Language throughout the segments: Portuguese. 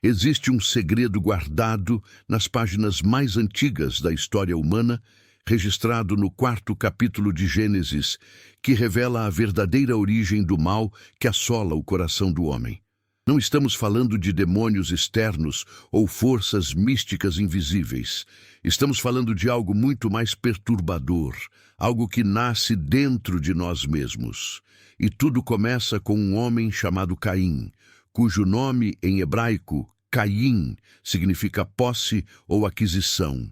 Existe um segredo guardado nas páginas mais antigas da história humana, registrado no 4º capítulo de Gênesis, que revela a verdadeira origem do mal que assola o coração do homem. Não estamos falando de demônios externos ou forças místicas invisíveis. Estamos falando de algo muito mais perturbador, algo que nasce dentro de nós mesmos. E tudo começa com um homem chamado Caim, cujo nome em hebraico, Caim, significa posse ou aquisição.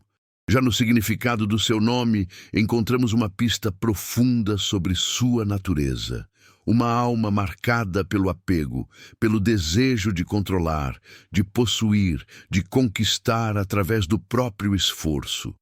Já no significado do seu nome, encontramos uma pista profunda sobre sua natureza. Uma alma marcada pelo apego, pelo desejo de controlar, de possuir, de conquistar através do próprio esforço.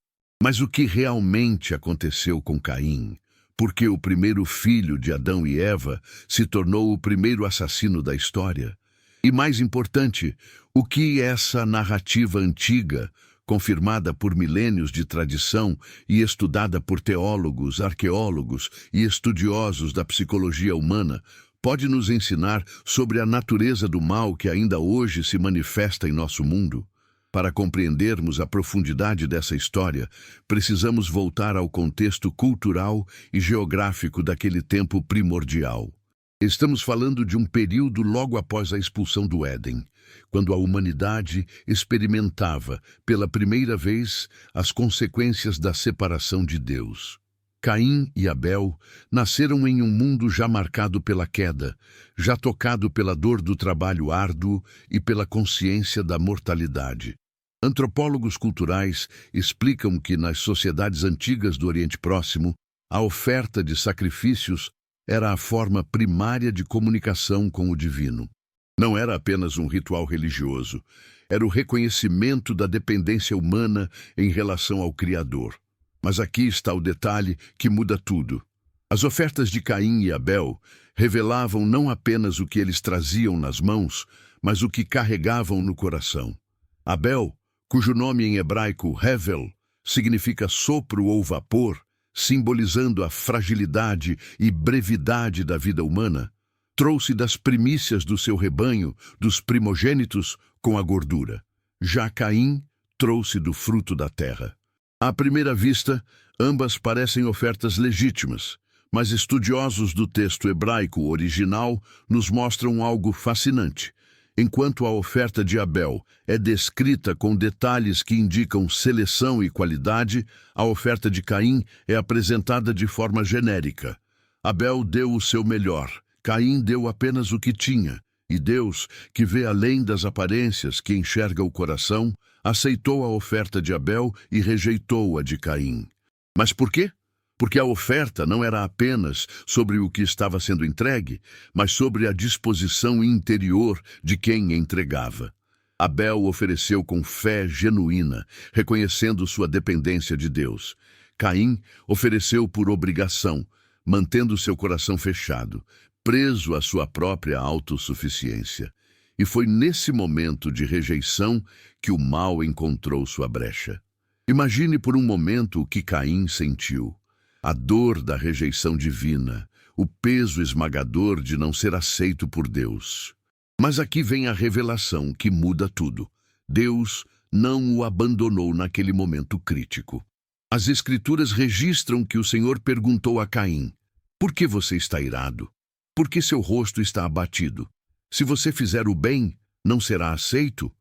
Mas o que realmente aconteceu com Caim? Porque o primeiro filho de Adão e Eva se tornou o primeiro assassino da história? E mais importante, o que essa narrativa antiga, confirmada por milênios de tradição e estudada por teólogos, arqueólogos e estudiosos da psicologia humana, pode nos ensinar sobre a natureza do mal que ainda hoje se manifesta em nosso mundo? Para compreendermos a profundidade dessa história, precisamos voltar ao contexto cultural e geográfico daquele tempo primordial. Estamos falando de um período logo após a expulsão do Éden, quando a humanidade experimentava, pela primeira vez, as consequências da separação de Deus. Caim e Abel nasceram em um mundo já marcado pela queda, já tocado pela dor do trabalho árduo e pela consciência da mortalidade. Antropólogos culturais explicam que nas sociedades antigas do Oriente Próximo, a oferta de sacrifícios era a forma primária de comunicação com o divino. Não era apenas um ritual religioso, era o reconhecimento da dependência humana em relação ao Criador. Mas aqui está o detalhe que muda tudo. As ofertas de Caim e Abel revelavam não apenas o que eles traziam nas mãos, mas o que carregavam no coração. Abel, cujo nome em hebraico Hevel significa sopro ou vapor, simbolizando a fragilidade e brevidade da vida humana, trouxe das primícias do seu rebanho, dos primogênitos, com a gordura. Já Caim trouxe do fruto da terra. À primeira vista, ambas parecem ofertas legítimas, mas estudiosos do texto hebraico original nos mostram algo fascinante. Enquanto a oferta de Abel é descrita com detalhes que indicam seleção e qualidade, a oferta de Caim é apresentada de forma genérica. Abel deu o seu melhor, Caim deu apenas o que tinha, e Deus, que vê além das aparências, que enxerga o coração, aceitou a oferta de Abel e rejeitou a de Caim. Mas por quê? Porque a oferta não era apenas sobre o que estava sendo entregue, mas sobre a disposição interior de quem entregava. Abel ofereceu com fé genuína, reconhecendo sua dependência de Deus. Caim ofereceu por obrigação, mantendo seu coração fechado, preso à sua própria autossuficiência. E foi nesse momento de rejeição que o mal encontrou sua brecha. Imagine por um momento o que Caim sentiu. A dor da rejeição divina, o peso esmagador de não ser aceito por Deus. Mas aqui vem a revelação que muda tudo. Deus não o abandonou naquele momento crítico. As Escrituras registram que o Senhor perguntou a Caim: por que você está irado? Por que seu rosto está abatido? Se você fizer o bem, não será aceito?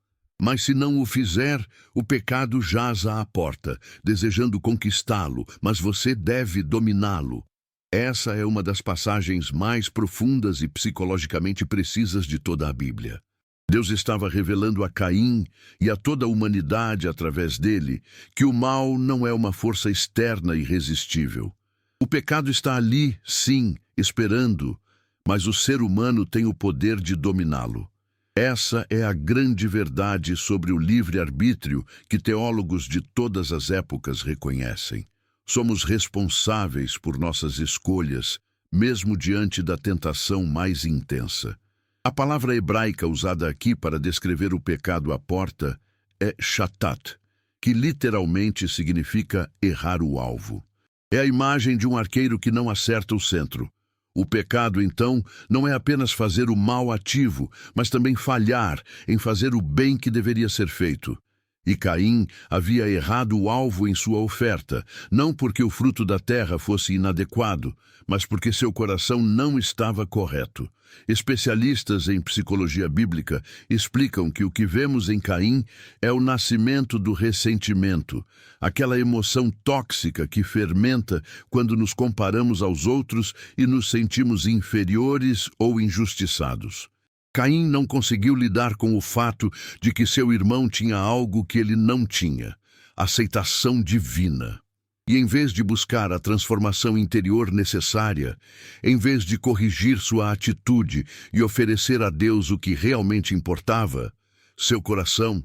Mas se não o fizer, o pecado jaz à porta, desejando conquistá-lo, mas você deve dominá-lo. Essa é uma das passagens mais profundas e psicologicamente precisas de toda a Bíblia. Deus estava revelando a Caim e a toda a humanidade através dele que o mal não é uma força externa irresistível. O pecado está ali, sim, esperando, mas o ser humano tem o poder de dominá-lo. Essa é a grande verdade sobre o livre-arbítrio que teólogos de todas as épocas reconhecem. Somos responsáveis por nossas escolhas, mesmo diante da tentação mais intensa. A palavra hebraica usada aqui para descrever o pecado à porta é shatat, que literalmente significa errar o alvo. É a imagem de um arqueiro que não acerta o centro, O pecado, então, não é apenas fazer o mal ativo, mas também falhar em fazer o bem que deveria ser feito. E Caim havia errado o alvo em sua oferta, não porque o fruto da terra fosse inadequado, mas porque seu coração não estava correto. Especialistas em psicologia bíblica explicam que o que vemos em Caim é o nascimento do ressentimento, aquela emoção tóxica que fermenta quando nos comparamos aos outros e nos sentimos inferiores ou injustiçados. Caim não conseguiu lidar com o fato de que seu irmão tinha algo que ele não tinha, aceitação divina. E em vez de buscar a transformação interior necessária, em vez de corrigir sua atitude e oferecer a Deus o que realmente importava, seu coração,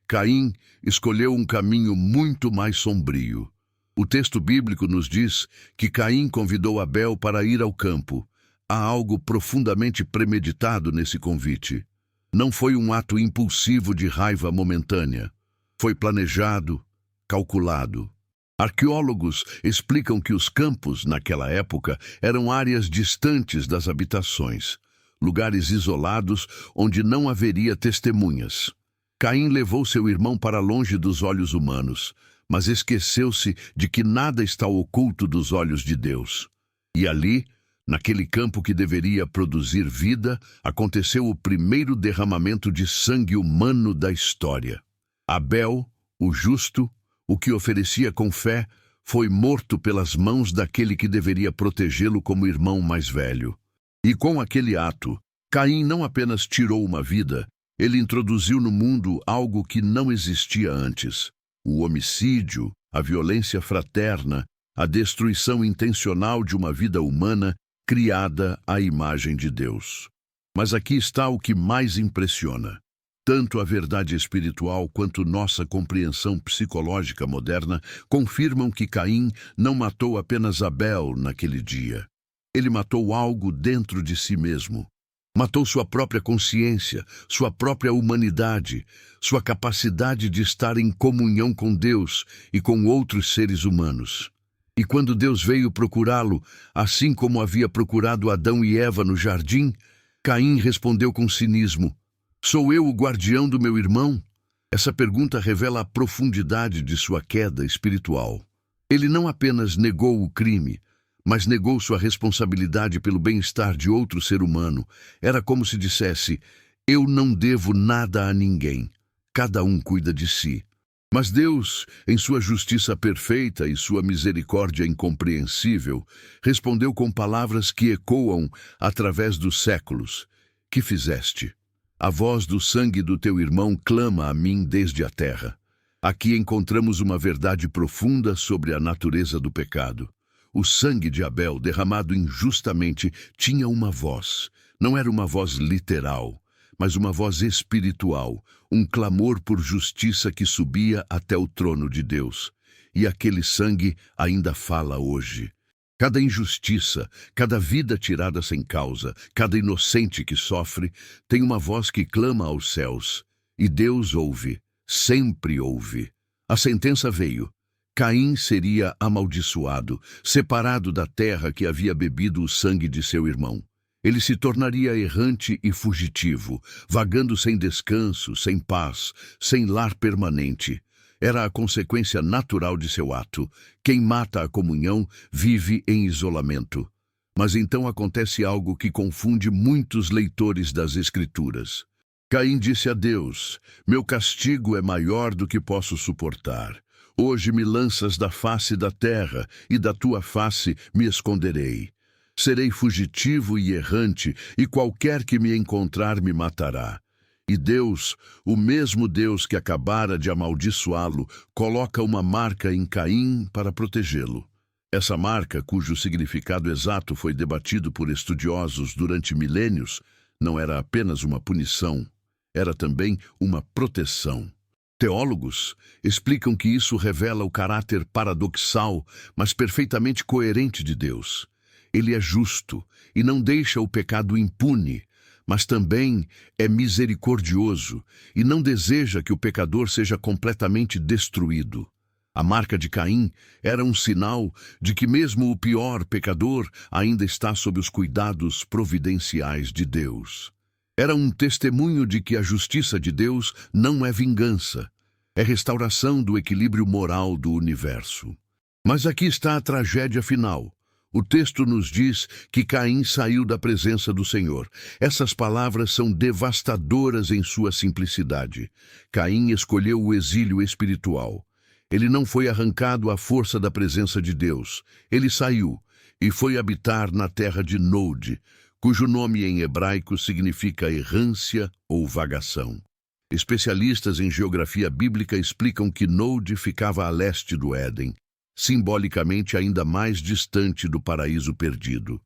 Caim escolheu um caminho muito mais sombrio. O texto bíblico nos diz que Caim convidou Abel para ir ao campo. Há algo profundamente premeditado nesse convite. Não foi um ato impulsivo de raiva momentânea. Foi planejado, calculado. Arqueólogos explicam que os campos, naquela época, eram áreas distantes das habitações, lugares isolados onde não haveria testemunhas. Caim levou seu irmão para longe dos olhos humanos, mas esqueceu-se de que nada está oculto dos olhos de Deus. E ali, naquele campo que deveria produzir vida, aconteceu o primeiro derramamento de sangue humano da história. Abel, o justo, o que oferecia com fé, foi morto pelas mãos daquele que deveria protegê-lo como irmão mais velho. E com aquele ato, Caim não apenas tirou uma vida, ele introduziu no mundo algo que não existia antes: o homicídio, a violência fraterna, a destruição intencional de uma vida humana criada à imagem de Deus. Mas aqui está o que mais impressiona. Tanto a verdade espiritual quanto nossa compreensão psicológica moderna confirmam que Caim não matou apenas Abel naquele dia. Ele matou algo dentro de si mesmo. Matou sua própria consciência, sua própria humanidade, sua capacidade de estar em comunhão com Deus e com outros seres humanos. E quando Deus veio procurá-lo, assim como havia procurado Adão e Eva no jardim, Caim respondeu com cinismo: "Sou eu o guardião do meu irmão?" Essa pergunta revela a profundidade de sua queda espiritual. Ele não apenas negou o crime, mas negou sua responsabilidade pelo bem-estar de outro ser humano. Era como se dissesse: "Eu não devo nada a ninguém. Cada um cuida de si." Mas Deus, em sua justiça perfeita e sua misericórdia incompreensível, respondeu com palavras que ecoam através dos séculos: "Que fizeste? A voz do sangue do teu irmão clama a mim desde a terra." Aqui encontramos uma verdade profunda sobre a natureza do pecado. O sangue de Abel, derramado injustamente, tinha uma voz. Não era uma voz literal, mas uma voz espiritual, um clamor por justiça que subia até o trono de Deus. E aquele sangue ainda fala hoje. Cada injustiça, cada vida tirada sem causa, cada inocente que sofre, tem uma voz que clama aos céus. E Deus ouve, sempre ouve. A sentença veio. Caim seria amaldiçoado, separado da terra que havia bebido o sangue de seu irmão. Ele se tornaria errante e fugitivo, vagando sem descanso, sem paz, sem lar permanente. Era a consequência natural de seu ato. Quem mata a comunhão vive em isolamento. Mas então acontece algo que confunde muitos leitores das Escrituras. Caim disse a Deus: "Meu castigo é maior do que posso suportar. Hoje me lanças da face da terra, e da tua face me esconderei. Serei fugitivo e errante, e qualquer que me encontrar me matará." E Deus, o mesmo Deus que acabara de amaldiçoá-lo, coloca uma marca em Caim para protegê-lo. Essa marca, cujo significado exato foi debatido por estudiosos durante milênios, não era apenas uma punição, era também uma proteção. Teólogos explicam que isso revela o caráter paradoxal, mas perfeitamente coerente de Deus. Ele é justo e não deixa o pecado impune, mas também é misericordioso e não deseja que o pecador seja completamente destruído. A marca de Caim era um sinal de que mesmo o pior pecador ainda está sob os cuidados providenciais de Deus. Era um testemunho de que a justiça de Deus não é vingança, é restauração do equilíbrio moral do universo. Mas aqui está a tragédia final. O texto nos diz que Caim saiu da presença do Senhor. Essas palavras são devastadoras em sua simplicidade. Caim escolheu o exílio espiritual. Ele não foi arrancado à força da presença de Deus. Ele saiu e foi habitar na terra de Nod, cujo nome em hebraico significa errância ou vagação. Especialistas em geografia bíblica explicam que Nod ficava a leste do Éden, simbolicamente ainda mais distante do paraíso perdido.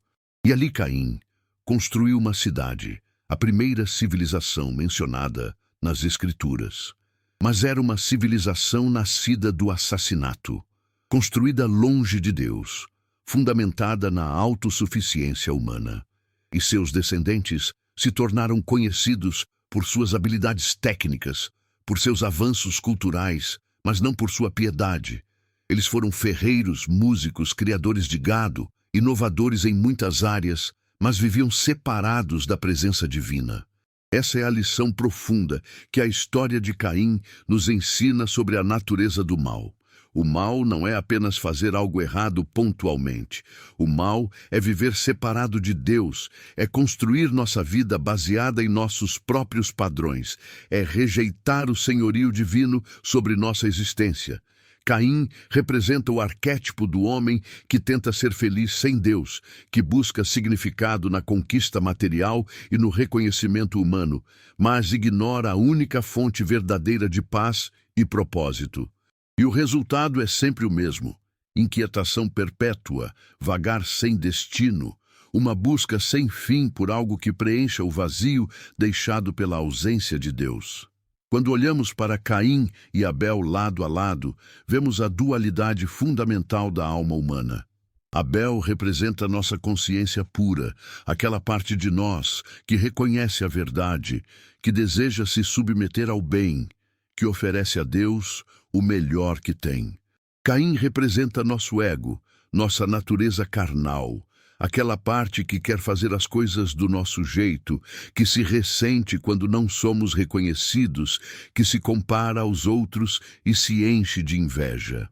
E ali Caim construiu uma cidade, a primeira civilização mencionada nas Escrituras. Mas era uma civilização nascida do assassinato, construída longe de Deus, fundamentada na autossuficiência humana. E seus descendentes se tornaram conhecidos por suas habilidades técnicas, por seus avanços culturais, mas não por sua piedade. Eles foram ferreiros, músicos, criadores de gado, inovadores em muitas áreas, mas viviam separados da presença divina. Essa é a lição profunda que a história de Caim nos ensina sobre a natureza do mal. O mal não é apenas fazer algo errado pontualmente. O mal é viver separado de Deus, é construir nossa vida baseada em nossos próprios padrões, é rejeitar o senhorio divino sobre nossa existência. Caim representa o arquétipo do homem que tenta ser feliz sem Deus, que busca significado na conquista material e no reconhecimento humano, mas ignora a única fonte verdadeira de paz e propósito. E o resultado é sempre o mesmo: inquietação perpétua, vagar sem destino, uma busca sem fim por algo que preencha o vazio deixado pela ausência de Deus. Quando olhamos para Caim e Abel lado a lado, vemos a dualidade fundamental da alma humana. Abel representa nossa consciência pura, aquela parte de nós que reconhece a verdade, que deseja se submeter ao bem, que oferece a Deus o melhor que tem. Caim representa nosso ego, nossa natureza carnal, aquela parte que quer fazer as coisas do nosso jeito, que se ressente quando não somos reconhecidos, que se compara aos outros e se enche de inveja.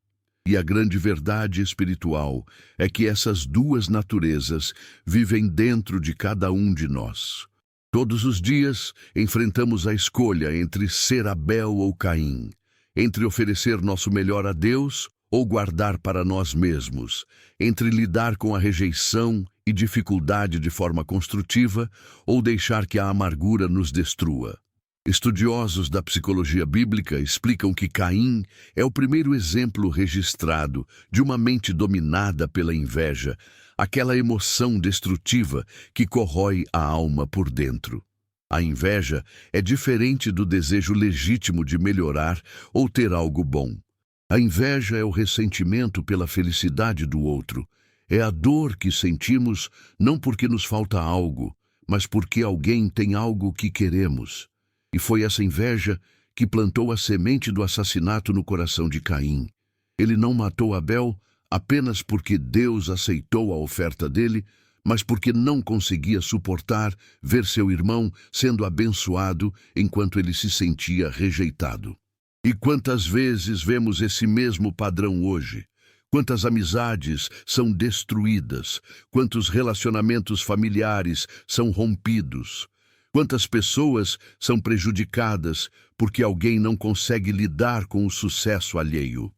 E a grande verdade espiritual é que essas duas naturezas vivem dentro de cada um de nós. Todos os dias enfrentamos a escolha entre ser Abel ou Caim, entre oferecer nosso melhor a Deus ou guardar para nós mesmos, entre lidar com a rejeição e dificuldade de forma construtiva ou deixar que a amargura nos destrua. Estudiosos da psicologia bíblica explicam que Caim é o primeiro exemplo registrado de uma mente dominada pela inveja, aquela emoção destrutiva que corrói a alma por dentro. A inveja é diferente do desejo legítimo de melhorar ou ter algo bom. A inveja é o ressentimento pela felicidade do outro. É a dor que sentimos não porque nos falta algo, mas porque alguém tem algo que queremos. E foi essa inveja que plantou a semente do assassinato no coração de Caim. Ele não matou Abel apenas porque Deus aceitou a oferta dele, mas porque não conseguia suportar ver seu irmão sendo abençoado enquanto ele se sentia rejeitado. E quantas vezes vemos esse mesmo padrão hoje? Quantas amizades são destruídas? Quantos relacionamentos familiares são rompidos? Quantas pessoas são prejudicadas porque alguém não consegue lidar com o sucesso alheio?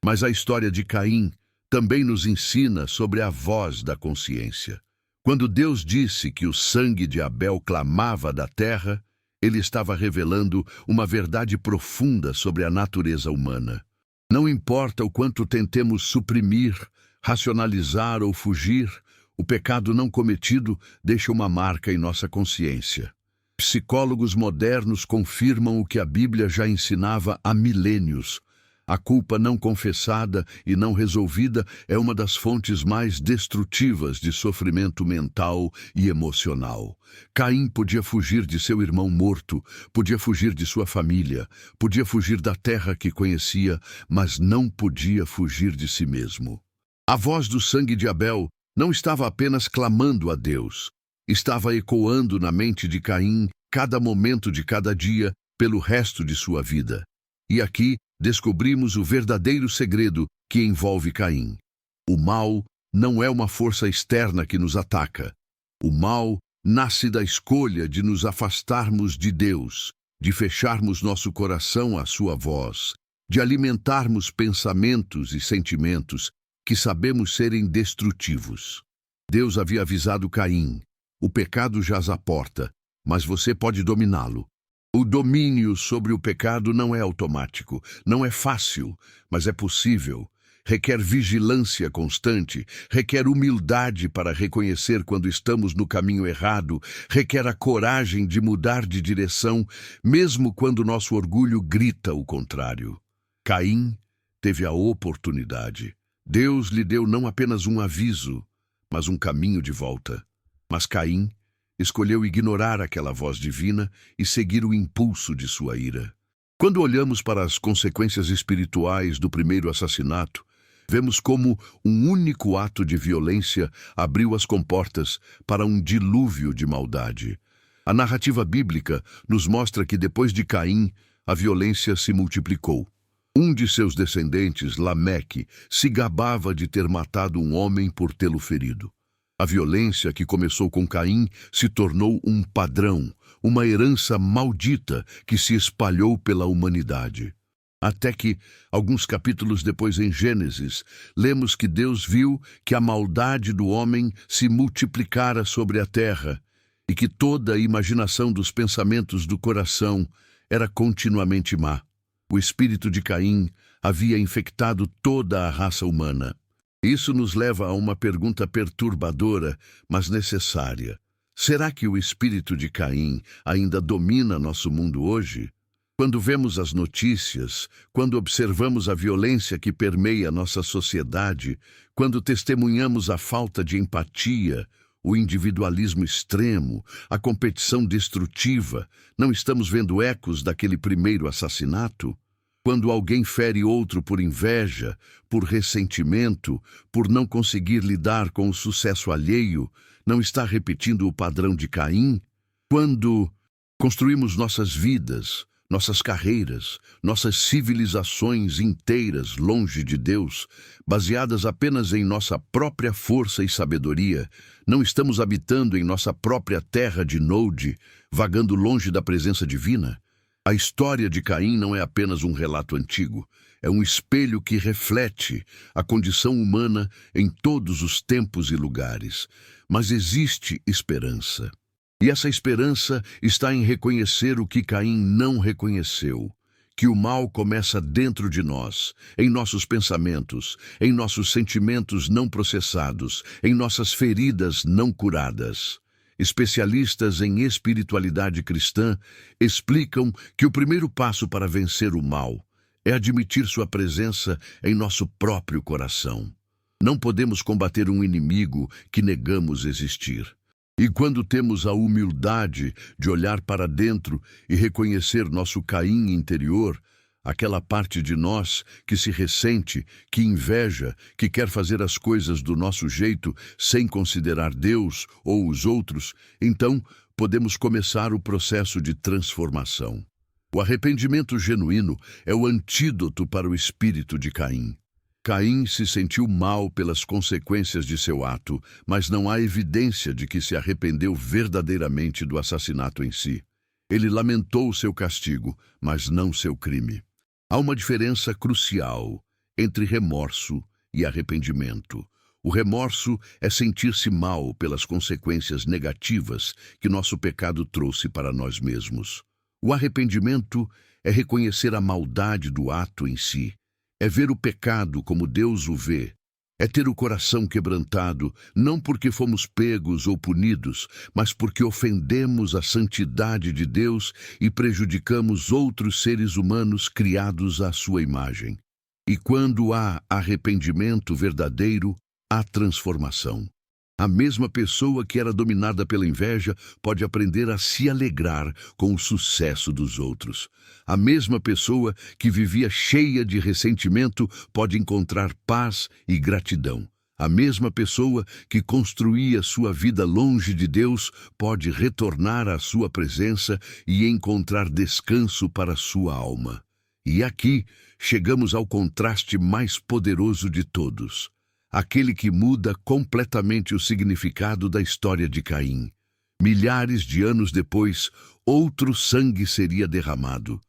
Mas a história de Caim também nos ensina sobre a voz da consciência. Quando Deus disse que o sangue de Abel clamava da terra, ele estava revelando uma verdade profunda sobre a natureza humana. Não importa o quanto tentemos suprimir, racionalizar ou fugir, o pecado não cometido deixa uma marca em nossa consciência. Psicólogos modernos confirmam o que a Bíblia já ensinava há milênios. A culpa não confessada e não resolvida é uma das fontes mais destrutivas de sofrimento mental e emocional. Caim podia fugir de seu irmão morto, podia fugir de sua família, podia fugir da terra que conhecia, mas não podia fugir de si mesmo. A voz do sangue de Abel não estava apenas clamando a Deus, estava ecoando na mente de Caim cada momento de cada dia pelo resto de sua vida. E aqui descobrimos o verdadeiro segredo que envolve Caim. O mal não é uma força externa que nos ataca. O mal nasce da escolha de nos afastarmos de Deus, de fecharmos nosso coração à sua voz, de alimentarmos pensamentos e sentimentos que sabemos serem destrutivos. Deus havia avisado Caim: o pecado jaz à porta, mas você pode dominá-lo. O domínio sobre o pecado não é automático, não é fácil, mas é possível. Requer vigilância constante, requer humildade para reconhecer quando estamos no caminho errado, requer a coragem de mudar de direção, mesmo quando nosso orgulho grita o contrário. Caim teve a oportunidade. Deus lhe deu não apenas um aviso, mas um caminho de volta. Mas Caim escolheu ignorar aquela voz divina e seguir o impulso de sua ira. Quando olhamos para as consequências espirituais do primeiro assassinato, vemos como um único ato de violência abriu as comportas para um dilúvio de maldade. A narrativa bíblica nos mostra que depois de Caim, a violência se multiplicou. Um de seus descendentes, Lameque, se gabava de ter matado um homem por tê-lo ferido. A violência que começou com Caim se tornou um padrão, uma herança maldita que se espalhou pela humanidade. Até que, alguns capítulos depois em Gênesis, lemos que Deus viu que a maldade do homem se multiplicara sobre a terra e que toda a imaginação dos pensamentos do coração era continuamente má. O espírito de Caim havia infectado toda a raça humana. Isso nos leva a uma pergunta perturbadora, mas necessária. Será que o espírito de Caim ainda domina nosso mundo hoje? Quando vemos as notícias, quando observamos a violência que permeia nossa sociedade, quando testemunhamos a falta de empatia, o individualismo extremo, a competição destrutiva, não estamos vendo ecos daquele primeiro assassinato? Quando alguém fere outro por inveja, por ressentimento, por não conseguir lidar com o sucesso alheio, não está repetindo o padrão de Caim? Quando construímos nossas vidas, nossas carreiras, nossas civilizações inteiras longe de Deus, baseadas apenas em nossa própria força e sabedoria, não estamos habitando em nossa própria terra de Nod, vagando longe da presença divina? A história de Caim não é apenas um relato antigo, é um espelho que reflete a condição humana em todos os tempos e lugares. Mas existe esperança. E essa esperança está em reconhecer o que Caim não reconheceu, que o mal começa dentro de nós, em nossos pensamentos, em nossos sentimentos não processados, em nossas feridas não curadas. Especialistas em espiritualidade cristã explicam que o primeiro passo para vencer o mal é admitir sua presença em nosso próprio coração. Não podemos combater um inimigo que negamos existir. E quando temos a humildade de olhar para dentro e reconhecer nosso Caim interior, aquela parte de nós que se ressente, que inveja, que quer fazer as coisas do nosso jeito sem considerar Deus ou os outros, então podemos começar o processo de transformação. O arrependimento genuíno é o antídoto para o espírito de Caim. Caim se sentiu mal pelas consequências de seu ato, mas não há evidência de que se arrependeu verdadeiramente do assassinato em si. Ele lamentou seu castigo, mas não seu crime. Há uma diferença crucial entre remorso e arrependimento. O remorso é sentir-se mal pelas consequências negativas que nosso pecado trouxe para nós mesmos. O arrependimento é reconhecer a maldade do ato em si, é ver o pecado como Deus o vê, é ter o coração quebrantado, não porque fomos pegos ou punidos, mas porque ofendemos a santidade de Deus e prejudicamos outros seres humanos criados à sua imagem. E quando há arrependimento verdadeiro, há transformação. A mesma pessoa que era dominada pela inveja pode aprender a se alegrar com o sucesso dos outros. A mesma pessoa que vivia cheia de ressentimento pode encontrar paz e gratidão. A mesma pessoa que construía sua vida longe de Deus pode retornar à sua presença e encontrar descanso para sua alma. E aqui chegamos ao contraste mais poderoso de todos. Aquele que muda completamente o significado da história de Caim. Milhares de anos depois, outro sangue seria derramado.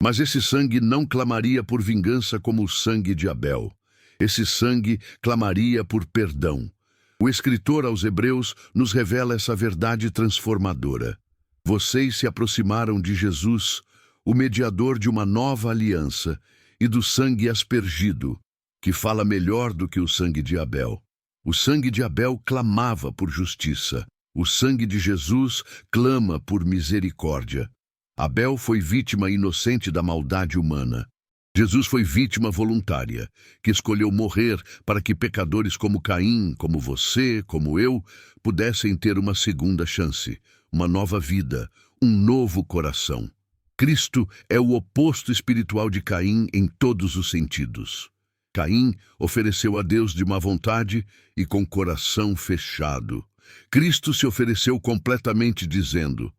Mas esse sangue não clamaria por vingança como o sangue de Abel. Esse sangue clamaria por perdão. O escritor aos Hebreus nos revela essa verdade transformadora. Vocês se aproximaram de Jesus, o mediador de uma nova aliança, e do sangue aspergido, que fala melhor do que o sangue de Abel. O sangue de Abel clamava por justiça. O sangue de Jesus clama por misericórdia. Abel foi vítima inocente da maldade humana. Jesus foi vítima voluntária, que escolheu morrer para que pecadores como Caim, como você, como eu, pudessem ter uma segunda chance, uma nova vida, um novo coração. Cristo é o oposto espiritual de Caim em todos os sentidos. Caim ofereceu a Deus de má vontade e com coração fechado. Cristo se ofereceu completamente dizendo: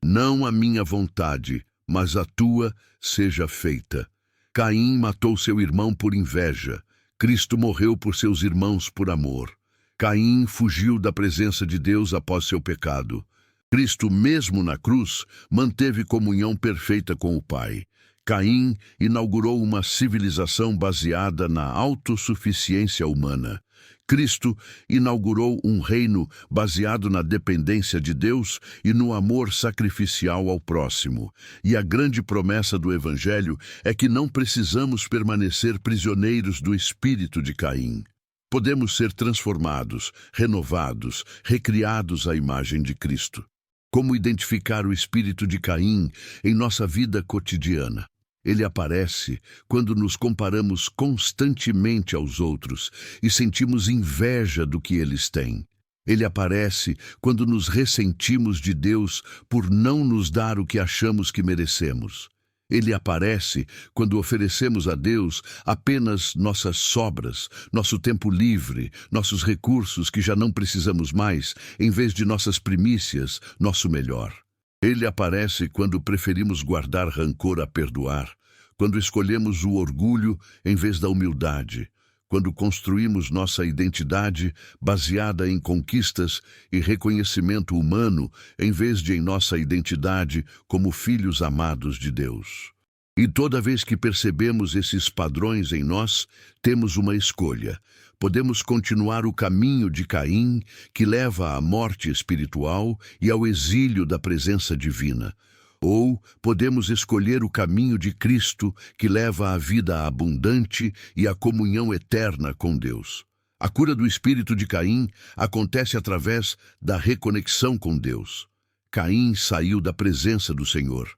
não a minha vontade, mas a tua seja feita. Caim matou seu irmão por inveja. Cristo morreu por seus irmãos por amor. Caim fugiu da presença de Deus após seu pecado. Cristo, mesmo na cruz, manteve comunhão perfeita com o Pai. Caim inaugurou uma civilização baseada na autossuficiência humana. Cristo inaugurou um reino baseado na dependência de Deus e no amor sacrificial ao próximo. E a grande promessa do Evangelho é que não precisamos permanecer prisioneiros do espírito de Caim. Podemos ser transformados, renovados, recriados à imagem de Cristo. Como identificar o espírito de Caim em nossa vida cotidiana? Ele aparece quando nos comparamos constantemente aos outros e sentimos inveja do que eles têm. Ele aparece quando nos ressentimos de Deus por não nos dar o que achamos que merecemos. Ele aparece quando oferecemos a Deus apenas nossas sobras, nosso tempo livre, nossos recursos que já não precisamos mais, em vez de nossas primícias, nosso melhor. Ele aparece quando preferimos guardar rancor a perdoar, quando escolhemos o orgulho em vez da humildade, quando construímos nossa identidade baseada em conquistas e reconhecimento humano, em vez de em nossa identidade como filhos amados de Deus. E toda vez que percebemos esses padrões em nós, temos uma escolha. Podemos continuar o caminho de Caim, que leva à morte espiritual e ao exílio da presença divina. Ou podemos escolher o caminho de Cristo, que leva à vida abundante e à comunhão eterna com Deus. A cura do espírito de Caim acontece através da reconexão com Deus. Caim saiu da presença do Senhor.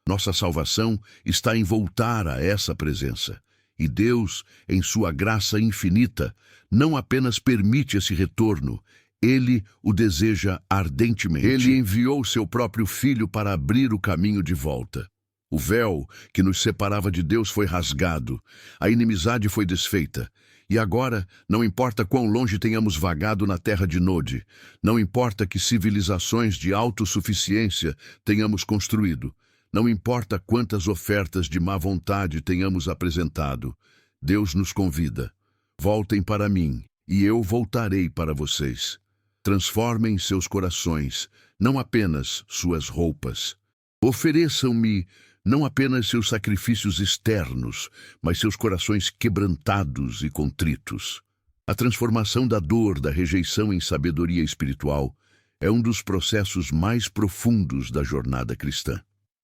Nossa salvação está em voltar a essa presença. E Deus, em sua graça infinita, não apenas permite esse retorno, Ele o deseja ardentemente. Ele enviou seu próprio Filho para abrir o caminho de volta. O véu que nos separava de Deus foi rasgado, a inimizade foi desfeita. E agora, não importa quão longe tenhamos vagado na terra de Nod, não importa que civilizações de autossuficiência tenhamos construído, não importa quantas ofertas de má vontade tenhamos apresentado, Deus nos convida. Voltem para mim, e eu voltarei para vocês. Transformem seus corações, não apenas suas roupas. Ofereçam-me não apenas seus sacrifícios externos, mas seus corações quebrantados e contritos. A transformação da dor, da rejeição em sabedoria espiritual é um dos processos mais profundos da jornada cristã.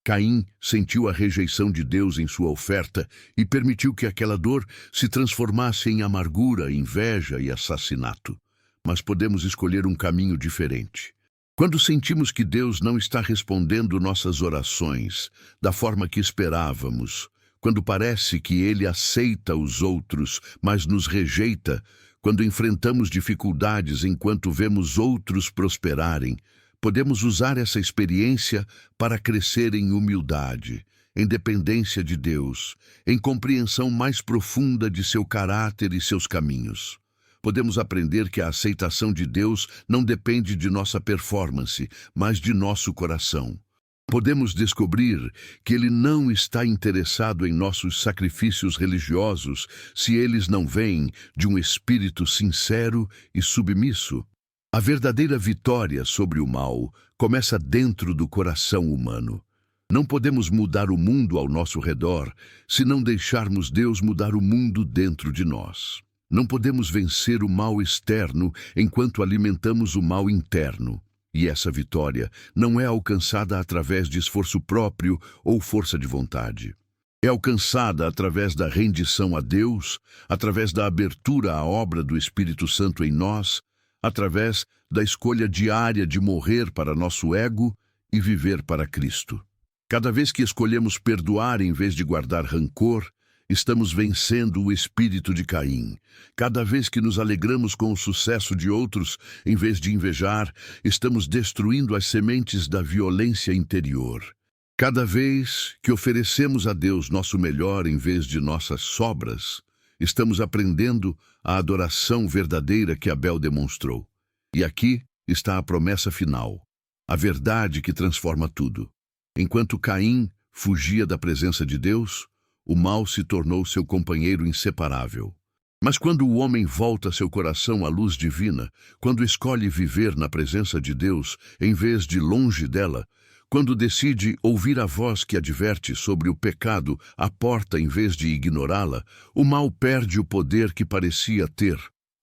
Caim sentiu a rejeição de Deus em sua oferta e permitiu que aquela dor se transformasse em amargura, inveja e assassinato. Mas podemos escolher um caminho diferente. Quando sentimos que Deus não está respondendo nossas orações da forma que esperávamos, quando parece que ele aceita os outros, mas nos rejeita, quando enfrentamos dificuldades enquanto vemos outros prosperarem, podemos usar essa experiência para crescer em humildade, em dependência de Deus, em compreensão mais profunda de seu caráter e seus caminhos. Podemos aprender que a aceitação de Deus não depende de nossa performance, mas de nosso coração. Podemos descobrir que Ele não está interessado em nossos sacrifícios religiosos se eles não vêm de um espírito sincero e submisso. A verdadeira vitória sobre o mal começa dentro do coração humano. Não podemos mudar o mundo ao nosso redor se não deixarmos Deus mudar o mundo dentro de nós. Não podemos vencer o mal externo enquanto alimentamos o mal interno. E essa vitória não é alcançada através de esforço próprio ou força de vontade. É alcançada através da rendição a Deus, através da abertura à obra do Espírito Santo em nós, através da escolha diária de morrer para nosso ego e viver para Cristo. Cada vez que escolhemos perdoar em vez de guardar rancor, estamos vencendo o espírito de Caim. Cada vez que nos alegramos com o sucesso de outros, em vez de invejar, estamos destruindo as sementes da violência interior. Cada vez que oferecemos a Deus nosso melhor em vez de nossas sobras, estamos aprendendo a adoração verdadeira que Abel demonstrou. E aqui está a promessa final, a verdade que transforma tudo. Enquanto Caim fugia da presença de Deus, o mal se tornou seu companheiro inseparável. Mas quando o homem volta seu coração à luz divina, quando escolhe viver na presença de Deus em vez de longe dela, quando decide ouvir a voz que adverte sobre o pecado à porta em vez de ignorá-la, o mal perde o poder que parecia ter.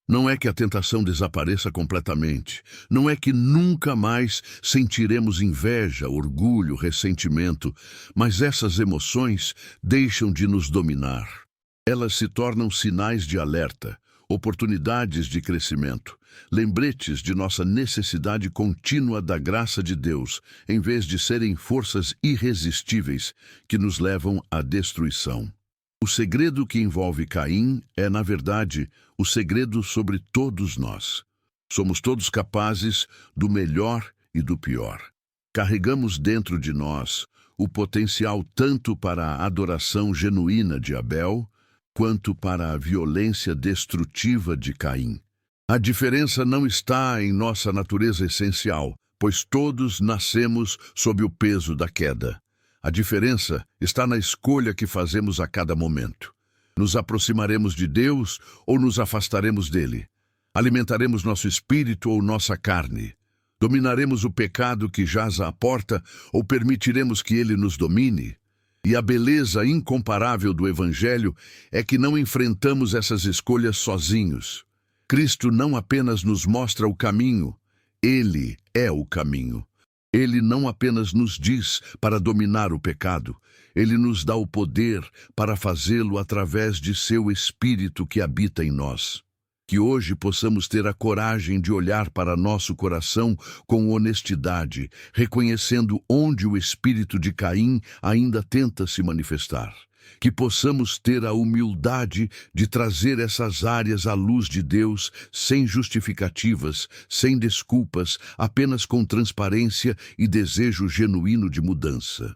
Não é que a tentação desapareça completamente. Não é que nunca mais sentiremos inveja, orgulho, ressentimento, mas essas emoções deixam de nos dominar. Elas se tornam sinais de alerta, oportunidades de crescimento, lembretes de nossa necessidade contínua da graça de Deus, em vez de serem forças irresistíveis que nos levam à destruição. O segredo que envolve Caim é, na verdade, o segredo sobre todos nós. Somos todos capazes do melhor e do pior. Carregamos dentro de nós o potencial tanto para a adoração genuína de Abel, quanto para a violência destrutiva de Caim. A diferença não está em nossa natureza essencial, pois todos nascemos sob o peso da queda. A diferença está na escolha que fazemos a cada momento. Nos aproximaremos de Deus ou nos afastaremos dele? Alimentaremos nosso espírito ou nossa carne? Dominaremos o pecado que jaz à porta ou permitiremos que ele nos domine? E a beleza incomparável do Evangelho é que não enfrentamos essas escolhas sozinhos. Cristo não apenas nos mostra o caminho, ele é o caminho. Ele não apenas nos diz para dominar o pecado, ele nos dá o poder para fazê-lo através de seu Espírito que habita em nós. Que hoje possamos ter a coragem de olhar para nosso coração com honestidade, reconhecendo onde o espírito de Caim ainda tenta se manifestar. Que possamos ter a humildade de trazer essas áreas à luz de Deus, sem justificativas, sem desculpas, apenas com transparência e desejo genuíno de mudança.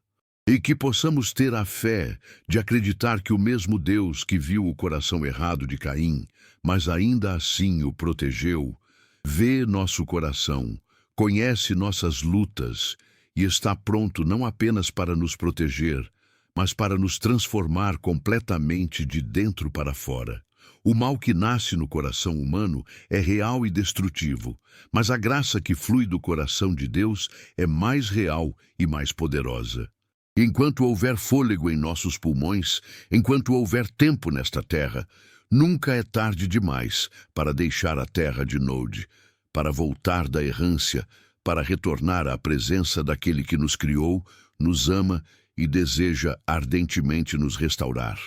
E que possamos ter a fé de acreditar que o mesmo Deus que viu o coração errado de Caim, mas ainda assim o protegeu, vê nosso coração, conhece nossas lutas e está pronto não apenas para nos proteger, mas para nos transformar completamente de dentro para fora. O mal que nasce no coração humano é real e destrutivo, mas a graça que flui do coração de Deus é mais real e mais poderosa. Enquanto houver fôlego em nossos pulmões, enquanto houver tempo nesta terra, nunca é tarde demais para deixar a terra de Nod, para voltar da errância, para retornar à presença daquele que nos criou, nos ama e deseja ardentemente nos restaurar.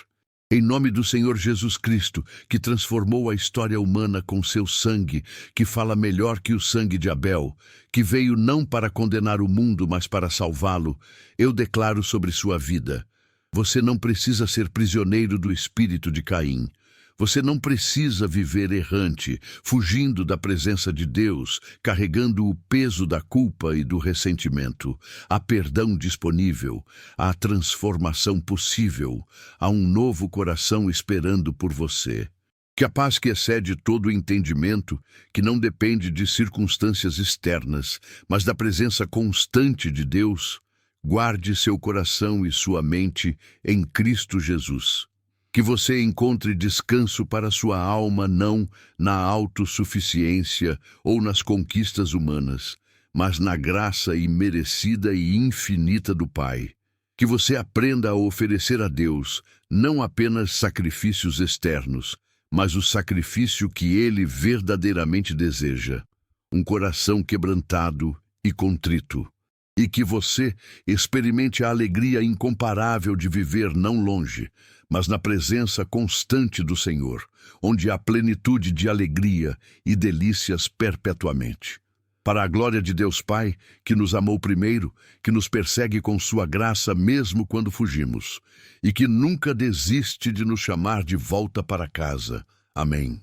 Em nome do Senhor Jesus Cristo, que transformou a história humana com seu sangue, que fala melhor que o sangue de Abel, que veio não para condenar o mundo, mas para salvá-lo, eu declaro sobre sua vida: Você não precisa ser prisioneiro do espírito de Caim. Você não precisa viver errante, fugindo da presença de Deus, carregando o peso da culpa e do ressentimento. Há perdão disponível, há transformação possível, há um novo coração esperando por você. Que a paz que excede todo o entendimento, que não depende de circunstâncias externas, mas da presença constante de Deus, guarde seu coração e sua mente em Cristo Jesus. Que você encontre descanso para sua alma não na autossuficiência ou nas conquistas humanas, mas na graça imerecida e infinita do Pai. Que você aprenda a oferecer a Deus não apenas sacrifícios externos, mas o sacrifício que Ele verdadeiramente deseja, um coração quebrantado e contrito. E que você experimente a alegria incomparável de viver não longe, mas na presença constante do Senhor, onde há plenitude de alegria e delícias perpetuamente. Para a glória de Deus Pai, que nos amou primeiro, que nos persegue com sua graça mesmo quando fugimos, e que nunca desiste de nos chamar de volta para casa. Amém.